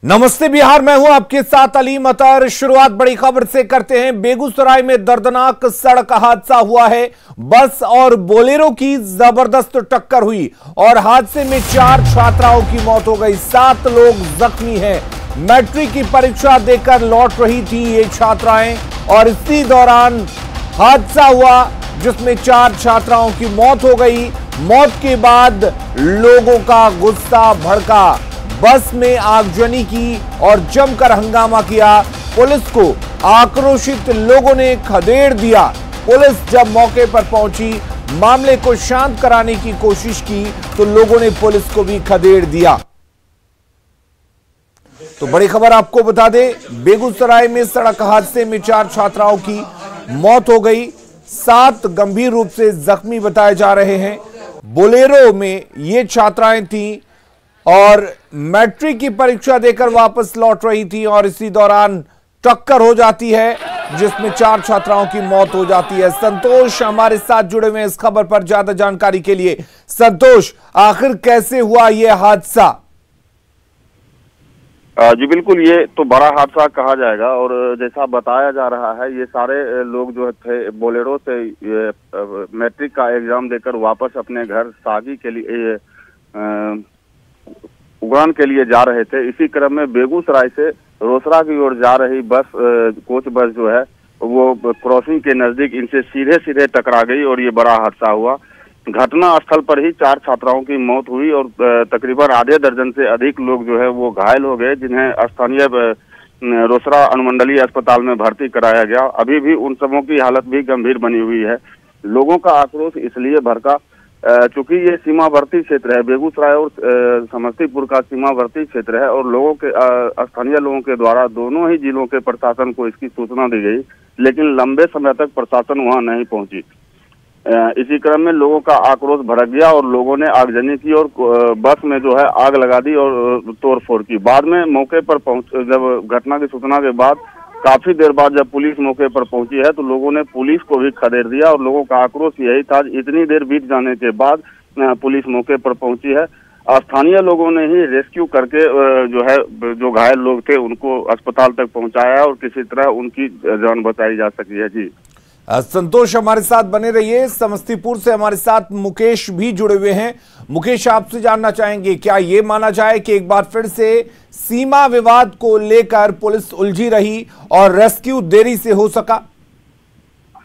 नमस्ते बिहार, मैं हूं आपके साथ अलीम अतर। शुरुआत बड़ी खबर से करते हैं। बेगूसराय में दर्दनाक सड़क हादसा हुआ है। बस और बोलेरो की जबरदस्त टक्कर हुई और हादसे में 4 छात्राओं की मौत हो गई, 7 लोग जख्मी हैं। मैट्रिक की परीक्षा देकर लौट रही थी ये छात्राएं और इसी दौरान हादसा हुआ जिसमें 4 छात्राओं की मौत हो गई। मौत के बाद लोगों का गुस्सा भड़का, बस में आगजनी की और जमकर हंगामा किया। पुलिस को आक्रोशित लोगों ने खदेड़ दिया। पुलिस जब मौके पर पहुंची, मामले को शांत कराने की कोशिश की तो लोगों ने पुलिस को भी खदेड़ दिया। तो बड़ी खबर आपको बता दें, बेगूसराय में सड़क हादसे में 4 छात्राओं की मौत हो गई, 7 गंभीर रूप से जख्मी बताए जा रहे हैं। बोलेरो में ये छात्राएं थीं और मैट्रिक की परीक्षा देकर वापस लौट रही थी और इसी दौरान टक्कर हो जाती है जिसमें 4 छात्राओं की मौत हो जाती है। संतोष हमारे साथ जुड़े हुए हैं इस खबर पर ज्यादा जानकारी के लिए। संतोष, आखिर कैसे हुआ यह हादसा? जी बिल्कुल, ये तो बड़ा हादसा कहा जाएगा और जैसा बताया जा रहा है ये सारे लोग जो थे बोलेरो से मैट्रिक का एग्जाम देकर वापस अपने घर सागी के लिए उड़ान के लिए जा रहे थे। इसी क्रम में बेगूसराय से रोसड़ा की ओर जा रही बस कोच बस जो है वो क्रॉसिंग के नजदीक इनसे सीधे सीधे टकरा गई और ये बड़ा हादसा हुआ। घटना स्थल पर ही 4 छात्राओं की मौत हुई और तकरीबन आधे दर्जन से अधिक लोग जो है वो घायल हो गए, जिन्हें स्थानीय रोसड़ा अनुमंडलीय अस्पताल में भर्ती कराया गया। अभी भी उन सबों की हालत भी गंभीर बनी हुई है। लोगों का आक्रोश इसलिए भड़का चूंकि ये सीमावर्ती क्षेत्र है, बेगूसराय और समस्तीपुर का सीमावर्ती क्षेत्र है और लोगों के स्थानीय लोगों के द्वारा दोनों ही जिलों के प्रशासन को इसकी सूचना दी गई, लेकिन लंबे समय तक प्रशासन वहां नहीं पहुंची। इसी क्रम में लोगों का आक्रोश भड़क गया और लोगों ने आगजनी की और बस में जो है आग लगा दी और तोड़फोड़ की। बाद में मौके पर जब घटना की सूचना के बाद काफी देर बाद जब पुलिस मौके पर पहुंची है तो लोगों ने पुलिस को भी खदेड़ दिया और लोगों का आक्रोश यही था। इतनी देर बीत जाने के बाद पुलिस मौके पर पहुंची है। स्थानीय लोगों ने ही रेस्क्यू करके जो घायल लोग थे उनको अस्पताल तक पहुंचाया और किसी तरह उनकी जान बचाई जा सकी है। जी संतोष, हमारे साथ बने रहिए। समस्तीपुर से हमारे साथ मुकेश भी जुड़े हुए हैं। मुकेश, आपसे जानना चाहेंगे, क्या ये माना जाए कि एक बार फिर से सीमा विवाद को लेकर पुलिस उलझी रही और रेस्क्यू देरी से हो सका?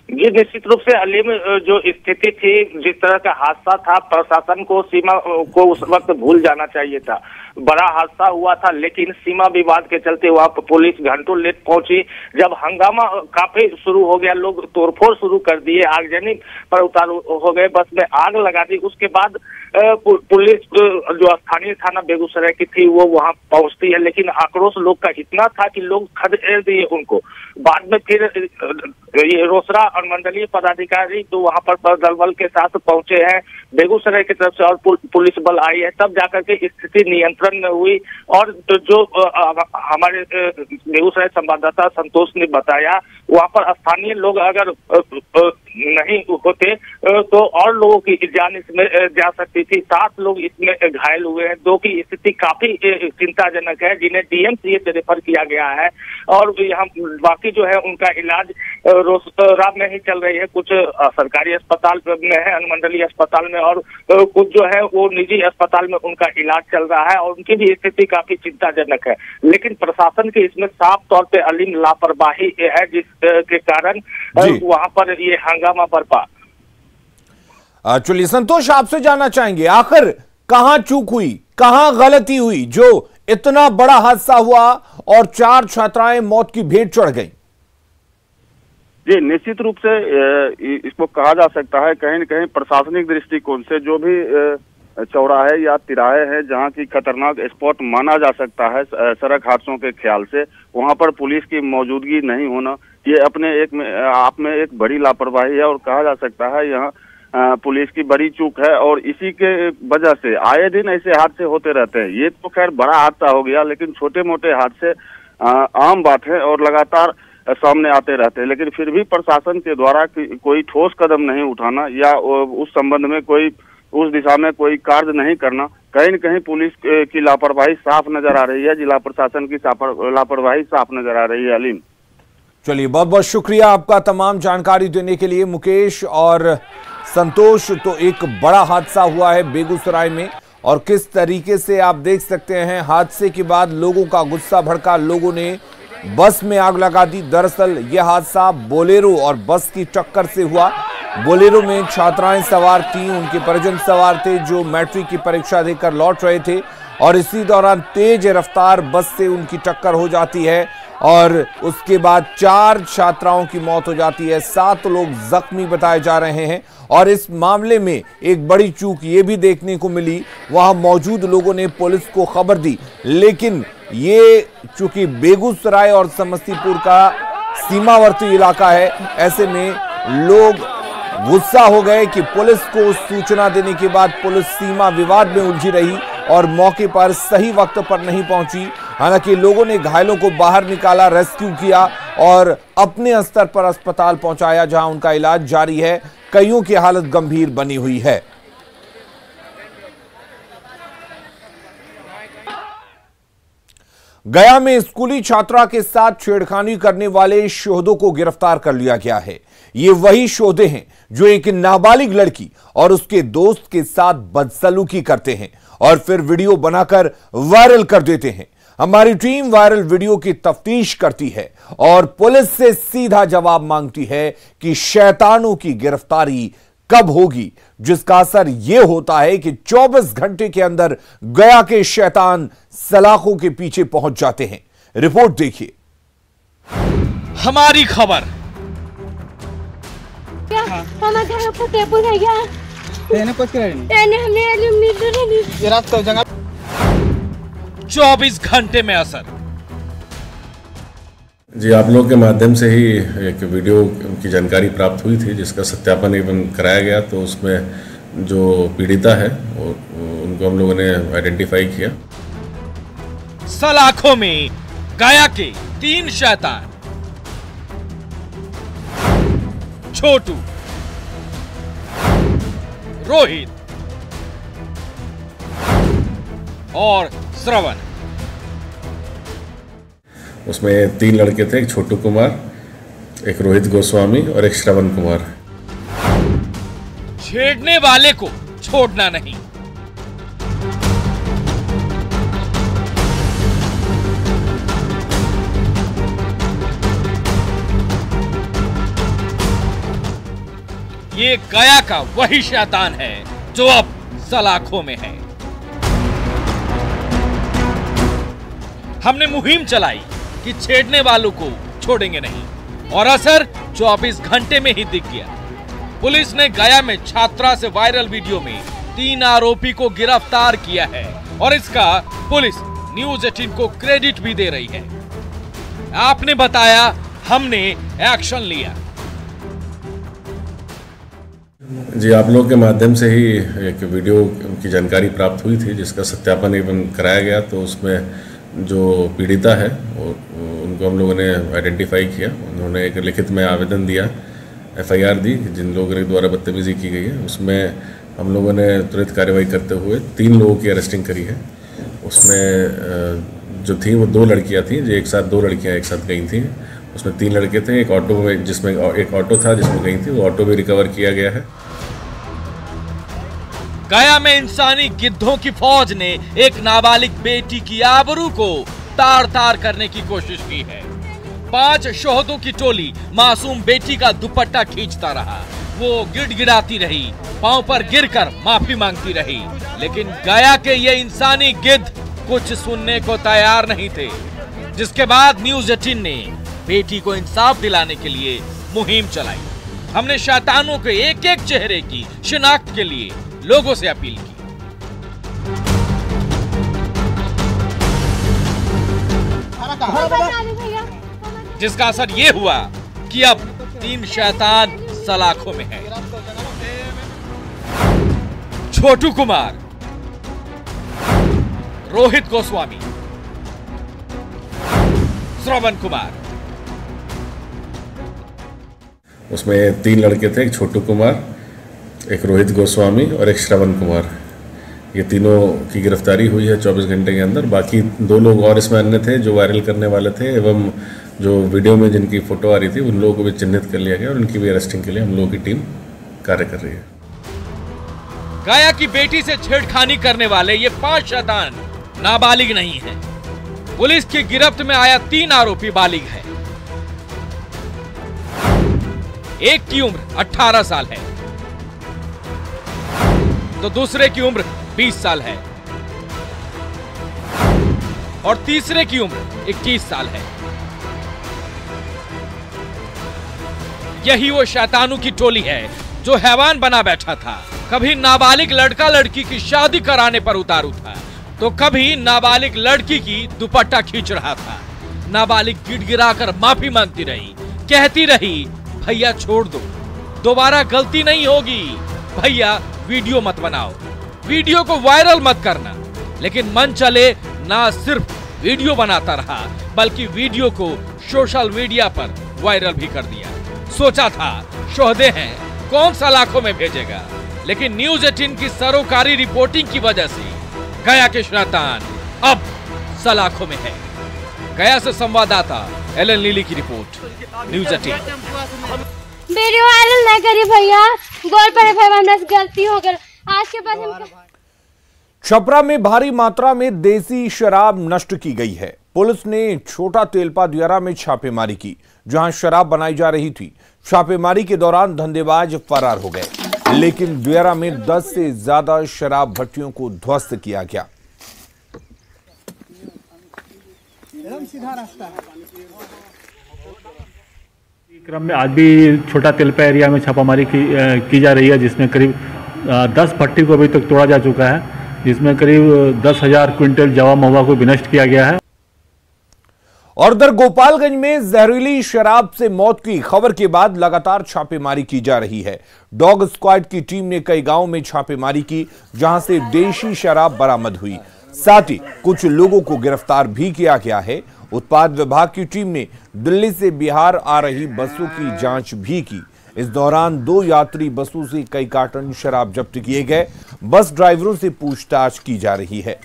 ये निश्चित रूप से अलीम, जो स्थिति थी, जिस तरह का हादसा था, प्रशासन को सीमा को उस वक्त भूल जाना चाहिए था। बड़ा हादसा हुआ था लेकिन सीमा विवाद के चलते वहां पर पुलिस घंटों लेट पहुंची। जब हंगामा काफी शुरू हो गया, लोग तोड़फोड़ शुरू कर दिए, आगजनी पर उतारू हो गए, बस में आग लगा दी। उसके बाद पुलिस जो स्थानीय थाना बेगूसराय की थी वो वहां पहुंचती है, लेकिन आक्रोश लोग का इतना था कि लोग खदेड़ दिए उनको। बाद में फिर ये रोसड़ा अनुमंडलीय पदाधिकारी तो वहां पर दल बल के साथ पहुंचे हैं, बेगूसराय की तरफ से और पुलिस बल आई है, तब जाकर के स्थिति नियंत्रण में हुई। और जो हमारे बेगूसराय संवाददाता संतोष ने बताया, वहां पर स्थानीय लोग अगर नहीं होते तो और लोगों की जान इसमें जा सकती थी। 7 लोग इसमें घायल हुए हैं, 2 की स्थिति काफी चिंताजनक है, जिन्हें डीएमसीएच रेफर किया गया है और यहाँ बाकी जो है उनका इलाज रोसड़ा में ही चल रही है। कुछ सरकारी अस्पताल में है, अनुमंडलीय अस्पताल में, और कुछ जो है वो निजी अस्पताल में उनका इलाज चल रहा है और उनकी भी स्थिति काफी चिंताजनक है। लेकिन प्रशासन की इसमें साफ तौर पे अलीम लापरवाही है, जिसके कारण वहां पर ये हंगामा बरपा। चलिए संतोष, आपसे जानना चाहेंगे, आखिर कहां चूक हुई, कहां गलती हुई जो इतना बड़ा हादसा हुआ और 4 छात्राएं मौत की भेंट चढ़ गईं? जी निश्चित रूप से इसको कहा जा सकता है कहीं न कहीं प्रशासनिक दृष्टिकोण से जो भी चौराहे या तिराहे हैं जहां की खतरनाक स्पॉट माना जा सकता है सड़क हादसों के ख्याल से, वहां पर पुलिस की मौजूदगी नहीं होना, ये अपने आप में एक बड़ी लापरवाही है और कहा जा सकता है यहाँ पुलिस की बड़ी चूक है। और इसी के वजह से आए दिन ऐसे हादसे होते रहते हैं। ये तो खैर बड़ा हादसा हो गया, लेकिन छोटे मोटे हादसे आम बात है और लगातार सामने आते रहते हैं, लेकिन फिर भी प्रशासन के द्वारा कोई ठोस कदम नहीं उठाना या उस संबंध में कोई उस दिशा में कोई कार्य नहीं करना कहीं न कहीं पुलिस की लापरवाही साफ नजर आ रही है, जिला प्रशासन की लापरवाही साफ नजर आ रही है। अलीम, चलिए बहुत बहुत शुक्रिया आपका तमाम जानकारी देने के लिए मुकेश और संतोष। तो एक बड़ा हादसा हुआ है बेगूसराय में और किस तरीके से आप देख सकते हैं हादसे के बाद लोगों का गुस्सा भड़का, लोगों ने बस में आग लगा दी। दरअसल यह हादसा बोलेरो और बस की टक्कर से हुआ। बोलेरो में छात्राएं सवार थीं, उनके परिजन सवार थे जो मैट्रिक की परीक्षा देकर लौट रहे थे और इसी दौरान तेज रफ्तार बस से उनकी टक्कर हो जाती है और उसके बाद 4 छात्राओं की मौत हो जाती है, 7 लोग जख्मी बताए जा रहे हैं। और इस मामले में एक बड़ी चूक ये भी देखने को मिली, वहां मौजूद लोगों ने पुलिस को खबर दी, लेकिन ये चूंकि बेगूसराय और समस्तीपुर का सीमावर्ती इलाका है, ऐसे में लोग गुस्सा हो गए कि पुलिस को सूचना देने के बाद पुलिस सीमा विवाद में उलझी रही और मौके पर सही वक्त पर नहीं पहुंची। हालांकि लोगों ने घायलों को बाहर निकाला, रेस्क्यू किया और अपने स्तर पर अस्पताल पहुंचाया जहां उनका इलाज जारी है। कईयों की हालत गंभीर बनी हुई है। गया में स्कूली छात्रा के साथ छेड़खानी करने वाले शोहदों को गिरफ्तार कर लिया गया है। ये वही शोहदे हैं जो एक नाबालिग लड़की और उसके दोस्त के साथ बदसलूकी करते हैं और फिर वीडियो बनाकर वायरल कर देते हैं। हमारी टीम वायरल वीडियो की तफ्तीश करती है और पुलिस से सीधा जवाब मांगती है कि शैतानों की गिरफ्तारी कब होगी, जिसका असर यह होता है कि 24 घंटे के अंदर गया के शैतान सलाखों के पीछे पहुंच जाते हैं। रिपोर्ट देखिए। हमारी खबर। ये रात को जगह 24 घंटे में असर। जी, आप लोगों के माध्यम से ही एक वीडियो की जानकारी प्राप्त हुई थी जिसका सत्यापन एवं कराया गया। तो उसमें जो पीड़िता है उनको हम लोगों ने आइडेंटिफाई किया। सलाखों में गया के 3 शैतान, छोटू, रोहित और श्रवण। उसमें 3 लड़के थे, एक छोटू कुमार, एक रोहित गोस्वामी और एक श्रवण कुमार। छेड़ने वाले को छोड़ना नहीं। ये गया का वही शैतान है जो अब सलाखों में है। हमने मुहिम चलाई कि छेड़ने वालों को छोड़ेंगे नहीं और असर 24 घंटे में ही दिख गया। पुलिस ने गया में छात्रा से वायरल वीडियो में 3 आरोपी को गिरफ्तार किया है और इसका पुलिस न्यूज़ 18 को क्रेडिट भी दे रही है। आपने बताया, हमने एक्शन लिया। जी, आप लोगों के माध्यम से ही एक वीडियो की जानकारी प्राप्त हुई थी जिसका सत्यापन एवं कराया गया। तो उसमें जो पीड़िता है उनको हम लोगों ने आइडेंटिफाई किया। उन्होंने एक लिखित में आवेदन दिया, FIR दी जिन लोगों के द्वारा बदतमीजी की गई है। उसमें हम लोगों ने तुरंत कार्रवाई करते हुए 3 लोगों की अरेस्टिंग करी है। उसमें जो थी वो 2 लड़कियां थी, जो दो लड़कियां एक साथ गई थी। उसमें 3 लड़के थे, एक ऑटो में, जिसमें एक ऑटो था जिसमें गई थी, वो ऑटो भी रिकवर किया गया है। गया में इंसानी गिद्धों की फौज ने एक नाबालिग बेटी की आबरू को तार तार करने की कोशिश की है। 5 शोहदों की टोली मासूम बेटी का दुपट्टा खींचता रहा। वो गिड़गिड़ाती रही, पांव पर गिरकर माफी मांगती रही, लेकिन गया के ये इंसानी गिद्ध कुछ सुनने को तैयार नहीं थे। जिसके बाद न्यूज़ 18 ने बेटी को इंसाफ दिलाने के लिए मुहिम चलाई। हमने शैतानों के एक एक चेहरे की शिनाख्त के लिए लोगों से अपील की। जिसका असर ये हुआ कि अब 3 शैतान सलाखों में है। छोटू कुमार, रोहित गोस्वामी, श्रवण कुमार। उसमें 3 लड़के थे, एक छोटू कुमार, एक रोहित गोस्वामी और एक श्रवण कुमार। ये तीनों की गिरफ्तारी हुई है 24 घंटे के अंदर। बाकी 2 लोग और इसमें अन्य थे जो वायरल करने वाले थे, एवं जो वीडियो में जिनकी फ़ोटो आ रही थी उन लोगों को भी चिन्हित कर लिया गया और उनकी भी अरेस्टिंग के लिए हम लोगों की टीम कार्य कर रही है। गया की बेटी से छेड़खानी करने वाले ये 5 शैतान नाबालिग नहीं है। पुलिस की गिरफ्त में आया 3 आरोपी बालिग है। एक की उम्र 18 साल है तो दूसरे की उम्र 20 साल है और तीसरे की उम्र 21 साल है। यही वो शैतानों की टोली है जो हैवान बना बैठा था। कभी नाबालिग लड़का लड़की की शादी कराने पर उतारू था तो कभी नाबालिग लड़की की दुपट्टा खींच रहा था। नाबालिग गिड़गिड़ाकर माफी मांगती रही, कहती रही भैया छोड़ दो, दोबारा गलती नहीं होगी, भैया वीडियो मत बनाओ, वीडियो को वायरल मत करना। लेकिन मन चले ना सिर्फ वीडियो बनाता रहा बल्कि वीडियो को सोशल मीडिया पर वायरल भी कर दिया। सोचा था शोहदे हैं, कौन सा लाखों में भेजेगा, लेकिन न्यूज़ 18 की सरोकारी रिपोर्टिंग की वजह से गया के शैतान अब सलाखों में है। गया से संवाददाता एलन लीली की रिपोर्ट, न्यूज़ 18। वीडियो वायरल नहीं करी भैया, गोल पर हमरा से गलती हो गई। आज के बाद हम छपरा में भारी मात्रा में देसी शराब नष्ट की गई है। पुलिस ने छोटा तेलपा दियारा में छापेमारी की जहां शराब बनाई जा रही थी। छापेमारी के दौरान धंधेबाज फरार हो गए, लेकिन दियारा में 10 से ज्यादा शराब भट्टियों को ध्वस्त किया गया। सीधा रास्ता क्रम में आज भी छोटा तेलपा एरिया में छापामारी की जा रही है, जिसमें करीब 10 भट्टी को अभी तक तोड़ा जा चुका है, जिसमें करीब 10,000 क्विंटल जवा महुआ को विनष्ट किया गया है। और उधर गोपालगंज में जहरीली शराब से मौत की खबर के बाद लगातार छापेमारी की जा रही है। डॉग स्क्वाड की टीम ने कई गांवों में छापेमारी की जहां से देशी शराब बरामद हुई, साथ ही कुछ लोगों को गिरफ्तार भी किया गया है। उत्पाद विभाग की टीम ने दिल्ली से बिहार आ रही बसों की जांच भी की। इस दौरान 2 यात्री बसों से कई कार्टन शराब जब्त किए गए। बस ड्राइवरों से पूछताछ की जा रही है।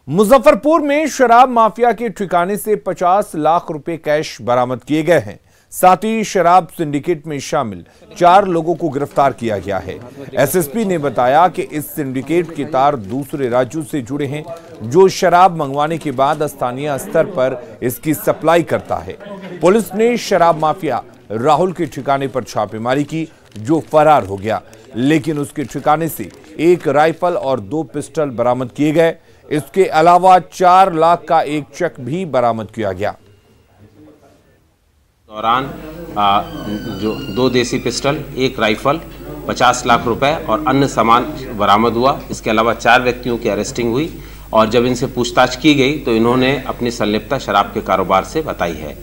मुजफ्फरपुर में शराब माफिया के ठिकाने से 50 लाख रुपए कैश बरामद किए गए हैं। साथ ही शराब सिंडिकेट में शामिल 4 लोगों को गिरफ्तार किया गया है। एसएसपी ने बताया कि इस सिंडिकेट के तार दूसरे राज्यों से जुड़े हैं, जो शराब मंगवाने के बाद स्थानीय स्तर पर इसकी सप्लाई करता है। पुलिस ने शराब माफिया राहुल के ठिकाने पर छापेमारी की, जो फरार हो गया, लेकिन उसके ठिकाने से 1 राइफल और 2 पिस्टल बरामद किए गए। इसके अलावा 4 लाख का एक चेक भी बरामद किया गया। दौरान जो 2 देसी पिस्टल, 1 राइफल, 50 लाख रुपए और अन्य सामान बरामद हुआ। इसके अलावा 4 व्यक्तियों की अरेस्टिंग हुई और जब इनसे पूछताछ की गई तो इन्होंने अपनी संलिप्तता शराब के कारोबार से बताई है।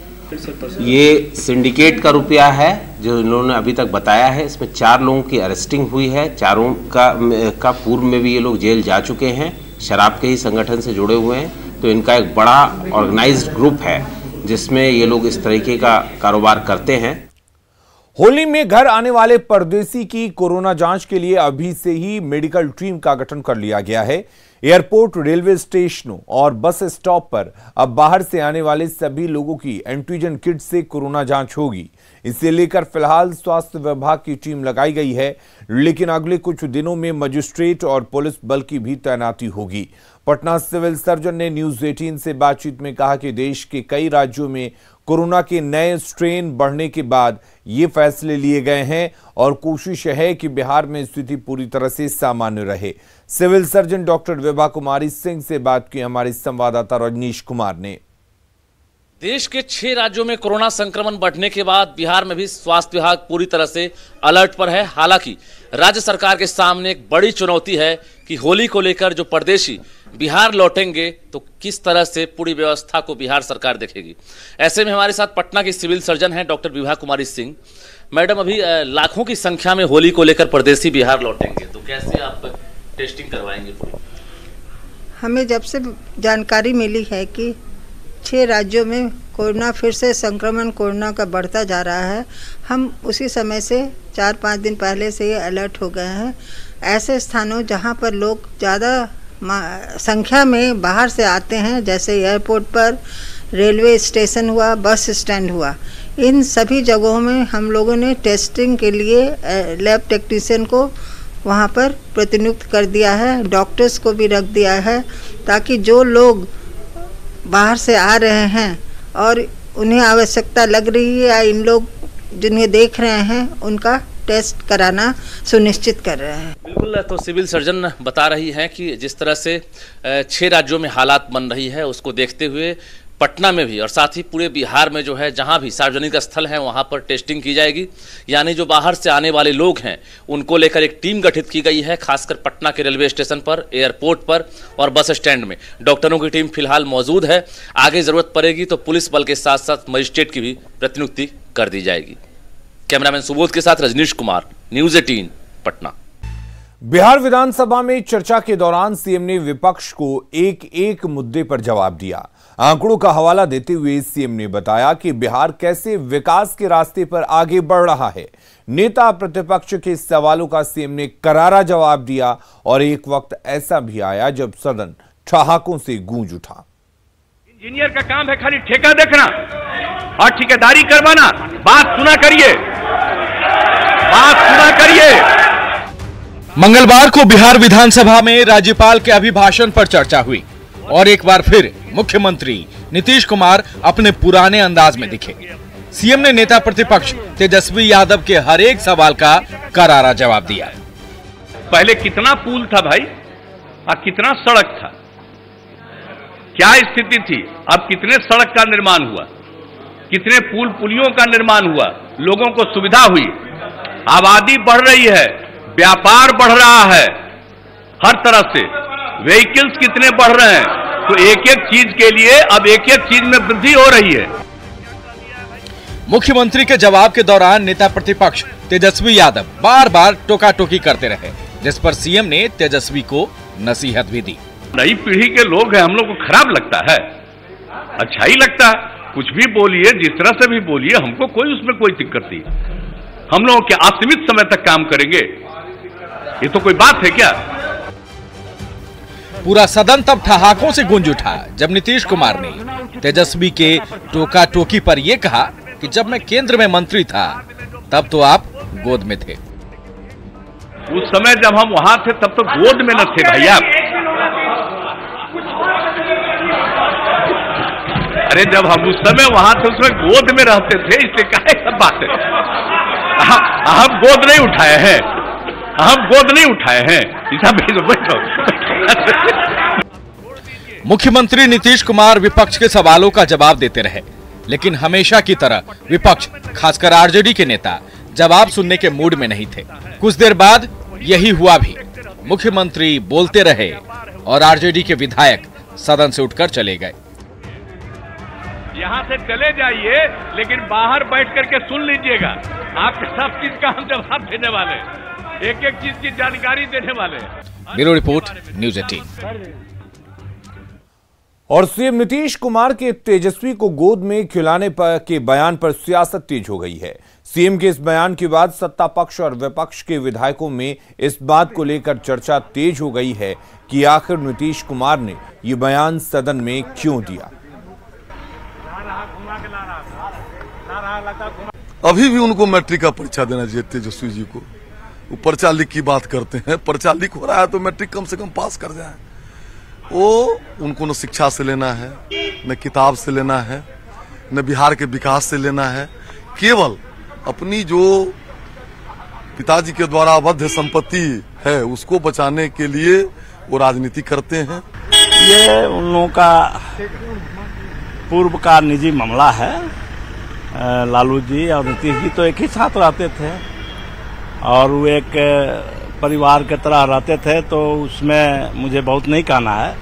ये सिंडिकेट का रुपया है जो इन्होंने अभी तक बताया है। इसमें 4 लोगों की अरेस्टिंग हुई है। चारों का पूर्व में भी ये लोग जेल जा चुके हैं, शराब के ही संगठन से जुड़े हुए हैं। तो इनका एक बड़ा ऑर्गेनाइज्ड ग्रुप है जिसमें ये लोग इस तरीके का कारोबार करते हैं। होली में घर आने वाले परदेसी की कोरोना जांच के लिए अभी से ही मेडिकल टीम का गठन कर लिया गया है। एयरपोर्ट, रेलवे स्टेशनों और बस स्टॉप पर अब बाहर से आने वाले सभी लोगों की एंटीजन किट से कोरोना जांच होगी। इसे लेकर फिलहाल स्वास्थ्य विभाग की टीम लगाई गई है, लेकिन अगले कुछ दिनों में मजिस्ट्रेट और पुलिस बल की भी तैनाती होगी। पटना सिविल सर्जन ने न्यूज़ 18 से बातचीत में कहा कि देश के कई राज्यों में कोरोना के नए स्ट्रेन बढ़ने के बाद ये फैसले लिए गए हैं और कोशिश है कि बिहार में स्थिति पूरी तरह से सामान्य रहे। Civil surgeon doctor Vibha Kumari Singh से बात की हमारे संवाददाता रजनीश कुमार ने। देश के 6 राज्यों में कोरोना संक्रमण बढ़ने के बाद बिहार में भी स्वास्थ्य विभाग पूरी तरह से अलर्ट पर है। हालांकि राज्य सरकार के सामने एक बड़ी चुनौती है कि होली को लेकर जो परदेशी बिहार लौटेंगे तो किस तरह से पूरी व्यवस्था को बिहार सरकार देखेगी। ऐसे में हमारे साथ पटना की सिविल सर्जन हैं डॉक्टर विभा कुमारी सिंह। मैडम, अभी लाखों की संख्या में होली को लेकर परदेशी बिहार लौटेंगे, तो कैसे आप टेस्टिंग करवाएंगे? हमें जब से जानकारी मिली है कि 6 राज्यों में कोरोना फिर से संक्रमण कोरोना का बढ़ता जा रहा है। हम उसी समय से 4-5 दिन पहले से ये अलर्ट हो गए हैं। ऐसे स्थानों जहां पर लोग ज़्यादा संख्या में बाहर से आते हैं, जैसे एयरपोर्ट पर, रेलवे स्टेशन हुआ, बस स्टैंड हुआ, इन सभी जगहों में हम लोगों ने टेस्टिंग के लिए लैब टेक्नीशियन को वहाँ पर प्रतिनियुक्त कर दिया है, डॉक्टर्स को भी रख दिया है, ताकि जो लोग बाहर से आ रहे हैं और उन्हें आवश्यकता लग रही है या इन लोग जिन्हें देख रहे हैं उनका टेस्ट कराना सुनिश्चित कर रहे हैं। बिल्कुल, तो सिविल सर्जन बता रही हैं कि जिस तरह से 6 राज्यों में हालात बन रही है, उसको देखते हुए पटना में भी और साथ ही पूरे बिहार में जो है जहां भी सार्वजनिक स्थल हैं वहां पर टेस्टिंग की जाएगी। यानी जो बाहर से आने वाले लोग हैं उनको लेकर एक टीम गठित की गई है, खासकर पटना के रेलवे स्टेशन पर, एयरपोर्ट पर और बस स्टैंड में डॉक्टरों की टीम फिलहाल मौजूद है। आगे जरूरत पड़ेगी तो पुलिस बल के साथ साथ मजिस्ट्रेट की भी प्रतिनियुक्ति कर दी जाएगी। कैमरामैन सुबोध के साथ रजनीश कुमार, न्यूज़ 18 पटना। बिहार विधानसभा में चर्चा के दौरान सीएम ने विपक्ष को एक मुद्दे पर जवाब दिया। आंकड़ों का हवाला देते हुए सीएम ने बताया कि बिहार कैसे विकास के रास्ते पर आगे बढ़ रहा है। नेता प्रतिपक्ष के सवालों का सीएम ने करारा जवाब दिया और एक वक्त ऐसा भी आया जब सदन ठहाकों से गूंज उठा। इंजीनियर का काम है खाली ठेका देखना और ठेकेदारी करवाना। बात सुना करिए, बात सुना करिए। मंगलवार को बिहार विधानसभा में राज्यपाल के अभिभाषण पर चर्चा हुई और एक बार फिर मुख्यमंत्री नीतीश कुमार अपने पुराने अंदाज में दिखे। सीएम ने नेता प्रतिपक्ष तेजस्वी यादव के हर एक सवाल का करारा जवाब दिया। पहले कितना पुल था भाई और कितना सड़क था, क्या स्थिति थी, अब कितने सड़क का निर्माण हुआ, कितने पुल पुलियों का निर्माण हुआ, लोगों को सुविधा हुई, आबादी बढ़ रही है, व्यापार बढ़ रहा है, हर तरह से व्हीकल्स कितने बढ़ रहे हैं। तो एक एक चीज के लिए अब एक एक चीज में वृद्धि हो रही है। मुख्यमंत्री के जवाब के दौरान नेता प्रतिपक्ष तेजस्वी यादव बार बार टोका टोकी करते रहे, जिस पर सीएम ने तेजस्वी को नसीहत भी दी। नई पीढ़ी के लोग हैं, हम लोग को खराब लगता है, अच्छा ही लगता है, कुछ भी बोलिए, जिस तरह से भी बोलिए, हमको कोई उसमें कोई दिक्कत नहीं। हम लोग क्या असीमित समय तक काम करेंगे, ये तो कोई बात है क्या? पूरा सदन तब ठहाकों से गूंज उठा जब नीतीश कुमार ने तेजस्वी के टोका टोकी पर यह कहा कि जब मैं केंद्र में मंत्री था तब तो आप गोद में थे। उस समय जब हम वहां थे तब तो गोद में न थे भैया। अरे जब हम उस समय वहां थे उसमें गोद में रहते थे, इसलिए काहे सब बात है। हम गोद नहीं उठाए हैं, हम गोद नहीं उठाए हैं। मुख्यमंत्री नीतीश कुमार विपक्ष के सवालों का जवाब देते रहे, लेकिन हमेशा की तरह विपक्ष खासकर आरजेडी के नेता जवाब सुनने के मूड में नहीं थे। कुछ देर बाद यही हुआ भी। मुख्यमंत्री बोलते रहे और आरजेडी के विधायक सदन से उठकर चले गए। यहाँ से चले जाइए, लेकिन बाहर बैठ करके सुन लीजिएगा, आपके सब चीज का हम जवाब देने वाले, एक एक चीज की जानकारी देने वाले। Bureau report, news 18। और सीएम नीतीश कुमार के तेजस्वी को गोद में खिलाने के बयान पर सियासत तेज हो गई है। सीएम के इस बयान के बाद सत्ता पक्ष और विपक्ष के विधायकों में इस बात को लेकर चर्चा तेज हो गई है कि आखिर नीतीश कुमार ने ये बयान सदन में क्यों दिया। अभी भी उनको मैट्रिक का परीक्षा देना चाहिए तेजस्वी जी को। वो पर्चा लीक की बात करते हैं, पर्चा लीक हो रहा है तो मैट्रिक कम से कम पास कर जाए। वो उनको न शिक्षा से लेना है, न किताब से लेना है, न बिहार के विकास से लेना है, केवल अपनी जो पिताजी के द्वारा अवैध संपत्ति है उसको बचाने के लिए वो राजनीति करते हैं। ये उन लोगों का पूर्व का निजी मामला है। लालू जी और नीतीश जी तो एक ही साथ रहते थे और वो एक परिवार की तरह रहते थे, तो उसमें मुझे बहुत नहीं कहना है।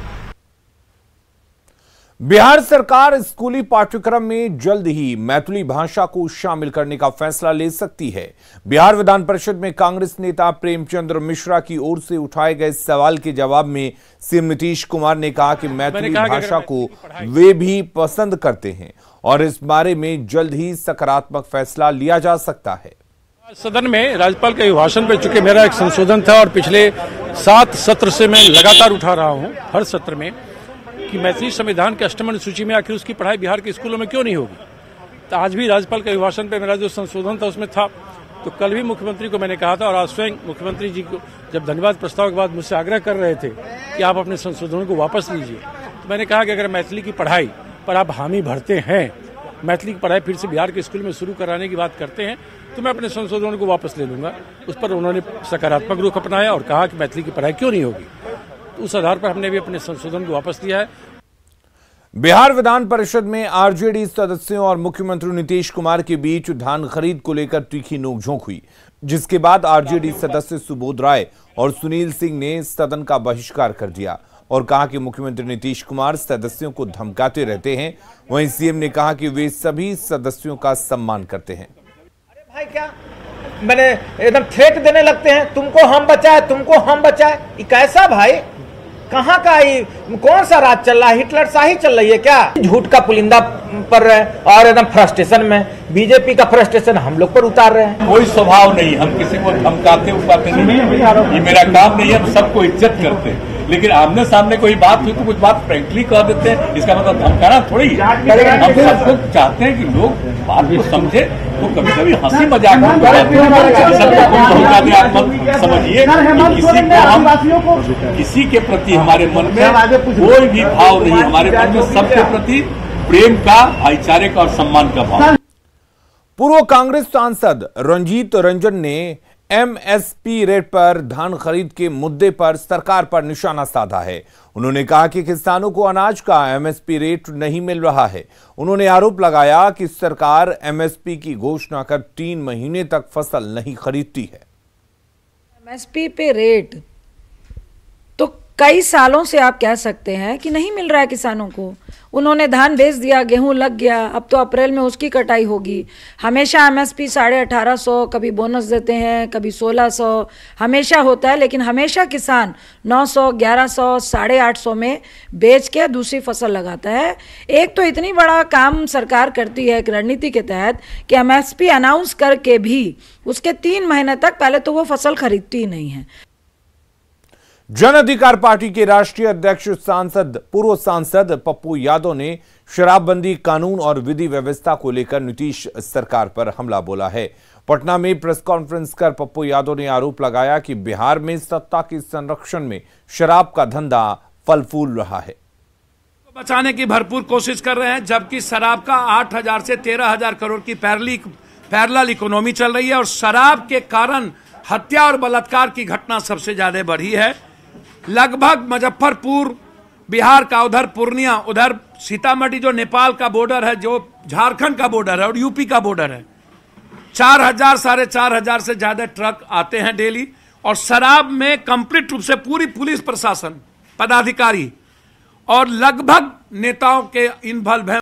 बिहार सरकार स्कूली पाठ्यक्रम में जल्द ही मैथिली भाषा को शामिल करने का फैसला ले सकती है। बिहार विधान परिषद में कांग्रेस नेता प्रेमचंद्र मिश्रा की ओर से उठाए गए सवाल के जवाब में सीएम नीतीश कुमार ने कहा कि मैथिली भाषा को वे भी पसंद करते हैं और इस बारे में जल्द ही सकारात्मक फैसला लिया जा सकता है। सदन में राज्यपाल के अभिभाषण पे चूंकि मेरा एक संशोधन था और पिछले 7 सत्र से मैं लगातार उठा रहा हूं हर सत्र में कि मैथिली संविधान के अष्टम अनुसूची में आखिर उसकी पढ़ाई बिहार के स्कूलों में क्यों नहीं होगी। तो आज भी राज्यपाल के अभिभाषण पे मेरा जो संशोधन था उसमें था। तो कल भी मुख्यमंत्री को मैंने कहा था और आज स्वयं मुख्यमंत्री जी को जब धन्यवाद प्रस्ताव के बाद मुझसे आग्रह कर रहे थे कि आप अपने संशोधनों को वापस लीजिए, तो मैंने कहा कि अगर मैथिली की पढ़ाई पर आप हामी भरते हैं, मैथिली की पढ़ाई फिर से बिहार के स्कूल में शुरू कराने की बात करते हैं, तो मैं अपने संशोधनों को वापस ले लूंगा। उस पर उन्होंने सकारात्मक रुख अपनाया और कहा कि मैथिली की पढ़ाई क्यों नहीं होगी। तो उस आधार पर हमने भी अपने संशोधन को वापस लिया है। बिहार विधान परिषद में आरजेडी सदस्यों और मुख्यमंत्री नीतीश कुमार के बीच धान खरीद को लेकर तीखी नोकझोंक हुई, जिसके बाद आरजेडी सदस्य सुबोध राय और सुनील सिंह ने सदन का बहिष्कार कर दिया और कहा कि मुख्यमंत्री नीतीश कुमार सदस्यों को धमकाते रहते हैं। वहीं सीएम ने कहा कि वे सभी सदस्यों का सम्मान करते हैं। अरे भाई क्या मैंने एकदम थ्रेट देने लगते हैं, तुमको हम बचाए। ये कैसा भाई, कहाँ का ये कौन सा राज चल रहा है? हिटलर शाही चल रही है क्या? झूठ का पुलिंदा पर रहे और एकदम फ्रस्ट्रेशन में बीजेपी का फ्रस्ट्रेशन हम लोग पर उतार रहे हैं। कोई स्वभाव नहीं, हम किसी को धमकाते उठाते नहीं, ये मेरा काम नहीं है। हम सबको इज्जत करते हैं, लेकिन आमने सामने कोई बात हुई तो कुछ बात फ्रेंकली कह देते हैं, इसका मतलब धमकाना थोड़ी है। हम सब लोग चाहते हैं कि लोग बात को समझे, तो कभी कभी हंसी मजाक समझिए किसी के प्रति हमारे मन में कोई भी भाव नहीं, हमारे मन में सबके प्रति प्रेम का, भाईचारे का और सम्मान का भाव। पूर्व कांग्रेस सांसद रंजीत रंजन ने एमएसपी रेट पर धान खरीद के मुद्दे पर सरकार पर निशाना साधा है। उन्होंने कहा कि किसानों को अनाज का एमएसपी रेट नहीं मिल रहा है। उन्होंने आरोप लगाया कि सरकार एमएसपी की घोषणा कर 3 महीने तक फसल नहीं खरीदती है। एमएसपी पे रेट तो कई सालों से आप कह सकते हैं कि नहीं मिल रहा है किसानों को। उन्होंने धान बेच दिया, गेहूं लग गया, अब तो अप्रैल में उसकी कटाई होगी। हमेशा एमएसपी 1850, कभी बोनस देते हैं, कभी 1600 हमेशा होता है, लेकिन हमेशा किसान 900, 1100, 850 में बेच के दूसरी फसल लगाता है। एक तो इतनी बड़ा काम सरकार करती है एक रणनीति के तहत कि एमएसपी अनाउंस करके भी उसके 3 महीने तक पहले तो वो फसल खरीदती ही नहीं है। जन अधिकार पार्टी के राष्ट्रीय अध्यक्ष पूर्व सांसद पप्पू यादव ने शराबबंदी कानून और विधि व्यवस्था को लेकर नीतीश सरकार पर हमला बोला है। पटना में प्रेस कॉन्फ्रेंस कर पप्पू यादव ने आरोप लगाया कि बिहार में सत्ता के संरक्षण में शराब का धंधा फल फूल रहा है। बचाने की भरपूर कोशिश कर रहे हैं, जबकि शराब का 8,000 से 13,000 करोड़ की पैरेलल इकोनॉमी चल रही है और शराब के कारण हत्या और बलात्कार की घटना सबसे ज्यादा बढ़ी है। लगभग मुजफ्फरपुर बिहार का, उधर पूर्णिया, उधर सीतामढ़ी जो नेपाल का बॉर्डर है, जो झारखंड का बॉर्डर है और यूपी का बॉर्डर है, 4,000 साढ़े 4,000 से ज्यादा ट्रक आते हैं डेली। और शराब में कंप्लीट रूप से पूरी पुलिस प्रशासन, पदाधिकारी और लगभग नेताओं के इन्वॉल्व है।